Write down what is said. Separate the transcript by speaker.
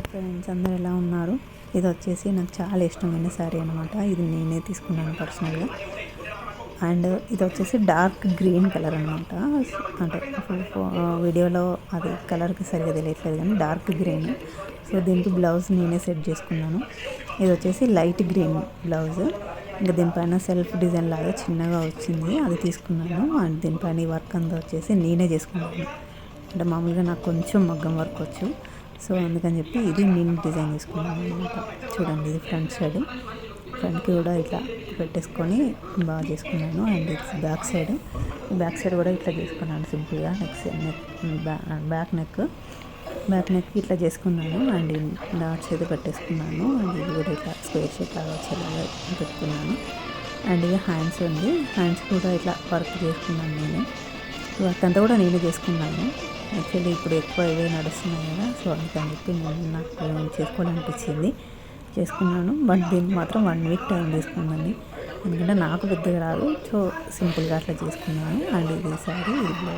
Speaker 1: Friends అందరూ ఎలా ఉన్నారు? ఇది వచ్చేసి నాకు చాలా ఇష్టమైన శారీ అనమాట. ఇది నేనే తీసుకున్నాను పర్సనల్గా. అండ్ ఇది వచ్చేసి డార్క్ గ్రీన్ కలర్ అనమాట. అంటే వీడియోలో అది కలర్కి సరిగా తెలియట్లేదు కానీ డార్క్ గ్రీన్. సో దీనికి బ్లౌజ్ నేనే సెట్ చేసుకున్నాను. ఇది వచ్చేసి లైట్ గ్రీన్ బ్లౌజ్. ఇంకా దీనిపైన సెల్ఫ్ డిజైన్ లాగా చిన్నగా వచ్చింది, అది తీసుకున్నాను. అండ్ దీనిపైన ఈ వర్క్ అంతా వచ్చేసి నేనే చేసుకున్నాను. అంటే మామూలుగా నాకు కొంచెం మగ్గం వర్క్ వచ్చు, సో అందుకని చెప్పి ఇది నేను డిజైన్ చేసుకున్నాను అనమాట. చూడండి, ఇది ఫ్రంట్ సైడ్, ఫ్రంట్కి కూడా ఇట్లా పెట్టేసుకొని బాగా చేసుకున్నాను. అండ్ ఇది బ్యాక్ సైడ్ కూడా ఇట్లా చేసుకున్నాను సింపుల్గా. బ్యాక్ నెక్ ఇట్లా చేసుకున్నాను. అండ్ డాట్స్ అయితే పెట్టేసుకున్నాను. అండ్ ఇది కూడా ఇట్లా స్క్వేర్ షేప్ లాగా వచ్చేలాగా పెట్టుకున్నాను. అండ్ ఇక హ్యాండ్స్ ఉంది, హ్యాండ్స్ కూడా ఇట్లా వర్క్ చేసుకున్నాను నేను. వర్క్ అంతా కూడా నేనే చేసుకున్నాను. యాక్చువల్లీ ఇప్పుడు ఎక్కువ ఇవే నడుస్తున్నాయి కదా, సో అందుకని చెప్పి నేను నాకు చేసుకోవాలనిపించింది, చేసుకున్నాను. బట్ దీనికి మాత్రం 1 వీక్ టైం తీసుకుందండి, ఎందుకంటే నాకు పెద్దగా రాదు. సో సింపుల్గా అట్లా చేసుకున్నాను. అండ్ ఇది సారీ, ఇది